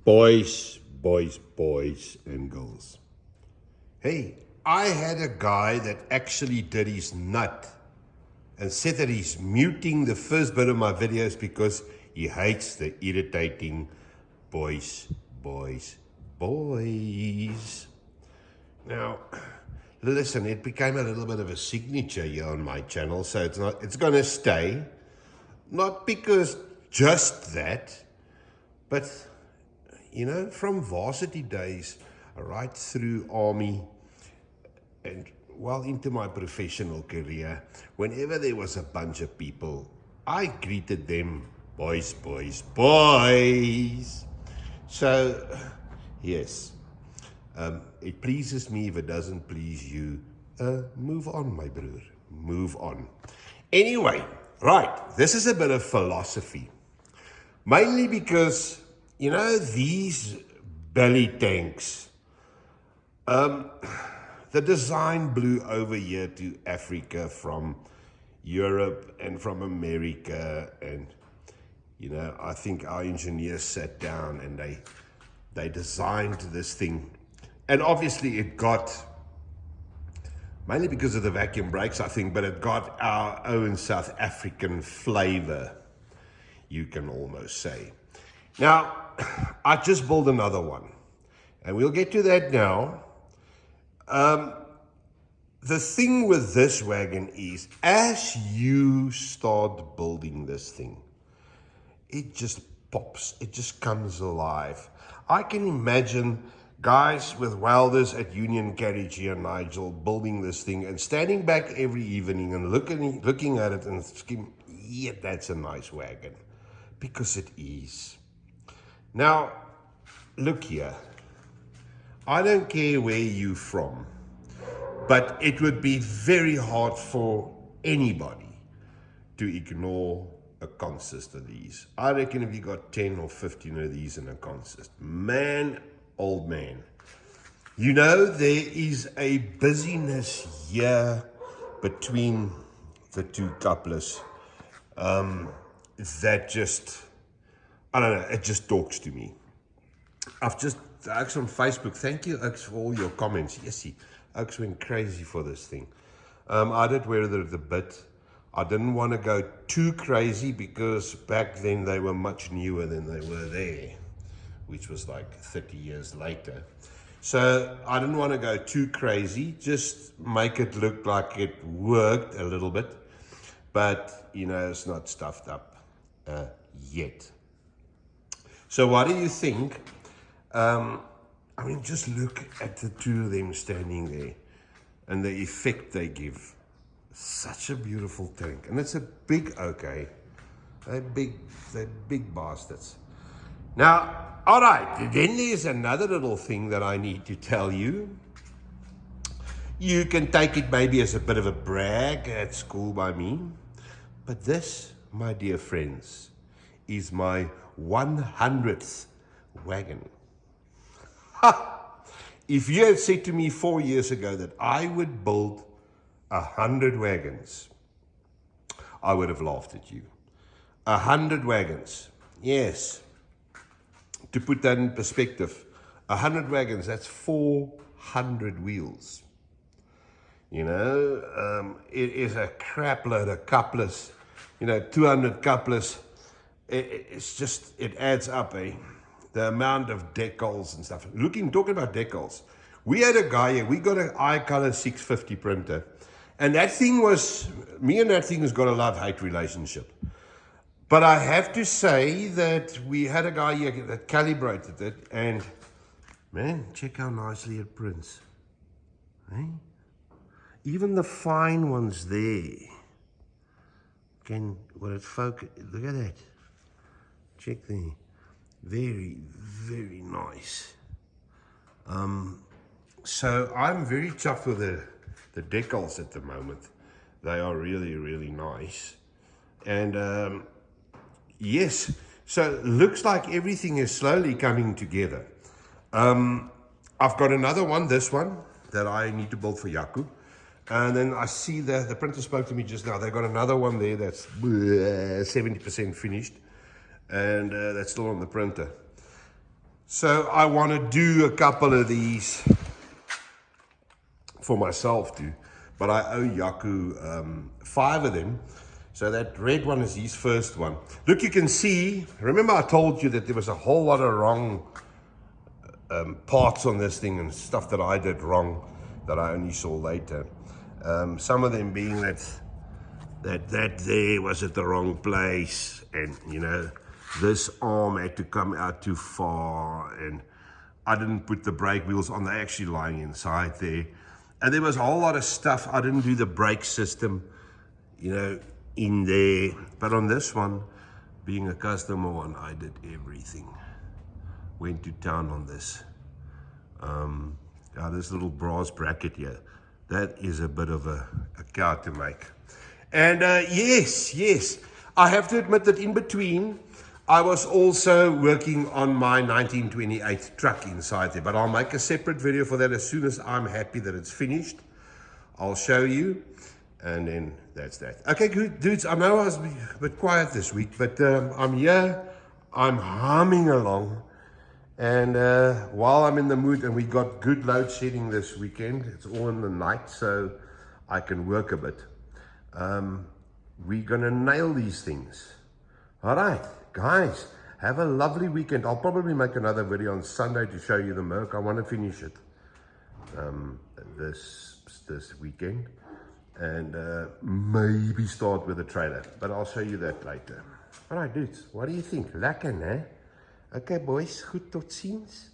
Boys, boys and girls. Hey, I had a guy that actually did his nut and said that he's muting the first bit of my videos because he hates the irritating boys. Now, listen, it became a little bit of a signature here on my channel, so it's gonna stay. Not because just that, but you know, from varsity days right through army and well into my professional career, whenever there was a bunch of people, I greeted them boys. So, yes, it pleases me. If it doesn't please you, move on, my brother, move on. Anyway, right, this is a bit of philosophy, mainly because, you know, these belly tanks, the design blew over here to Africa from Europe and from America, and you know, I think our engineers sat down and they designed this thing, and obviously it got, mainly because of the vacuum brakes, I think, but it got our own South African flavor, you can almost say. Now, I just built another one, and we'll get to that now. The thing with this wagon is, as you start building this thing, it just pops, it just comes alive. I can imagine guys with welders at Union Carriage here, Nigel, building this thing and standing back every evening and looking at it and thinking, yeah, that's a nice wagon, because it is. Now, look here, I don't care where you're from, but it would be very hard for anybody to ignore a consist of these. I reckon if you got 10 or 15 of these in a consist, man, old man, you know, there is a busyness here between the two couplers that just, I don't know, it just talks to me. I've just, Oaks on Facebook, thank you, Oaks, for all your comments. Yes, see, Oaks went crazy for this thing. I did wear it a bit. I didn't want to go too crazy because back then they were much newer than they were there, which was like 30 years later. So I didn't want to go too crazy, just make it look like it worked a little bit. But, you know, it's not stuffed up yet. So what do you think? I mean, just look at the two of them standing there and the effect they give. Such a beautiful tank. And it's a big, okay, they're big bastards. Now, all right, then there's another little thing that I need to tell you. You can take it maybe as a bit of a brag, that's cool by me. But this, my dear friends, is my 100th wagon. Ha! If you had said to me 4 years ago that I would build 100 wagons, I would have laughed at you. 100 wagons, yes. To put that in perspective, 100 wagons, that's 400 wheels. You know, it is a crap load of couplers. You know, 200 couplers. It's just, it adds up, eh? The amount of decals and stuff. Talking about decals, we had a guy here, we got an iColor 650 printer, and that thing was, me and that thing has got a love-hate relationship. But I have to say that we had a guy here that calibrated it, and man, check how nicely it prints. Eh? Even the fine ones there, will it focus? Look at that. Check there. Very, very nice. So I'm very chuffed with the decals at the moment. They are really, really nice. And yes, so looks like everything is slowly coming together. I've got another one, this one, that I need to build for Yaku. And then I see the printer spoke to me just now. They've got another one there that's 70% finished. And that's still on the printer. So I want to do a couple of these for myself too, but I owe Yaku 5 of them. So that red one is his first one. Look, you can see, remember I told you that there was a whole lot of wrong parts on this thing and stuff that I did wrong that I only saw later. Some of them being that there was at the wrong place, and you know, this arm had to come out too far, and I didn't put the brake wheels on, they're actually lying inside there. And there was a whole lot of stuff, I didn't do the brake system, you know, in there. But on this one, being a customer one, I did everything. Went to town on this. This little brass bracket here, that is a bit of a cow to make. And yes, I have to admit that in between, I was also working on my 1928 truck inside there, but I'll make a separate video for that as soon as I'm happy that it's finished. I'll show you, and then that's that. Okay, good dudes, I know I was a bit quiet this week, but I'm here, I'm humming along, and while I'm in the mood, and we got good load shedding this weekend, it's all in the night, so I can work a bit. We're gonna nail these things. All right, guys, have a lovely weekend. I'll probably make another video on Sunday to show you the Merc. I want to finish it this weekend, and maybe start with a trailer, but I'll show you that later. All right, dudes, what do you think? Lekker, né? Okay, boys, goed, tot ziens.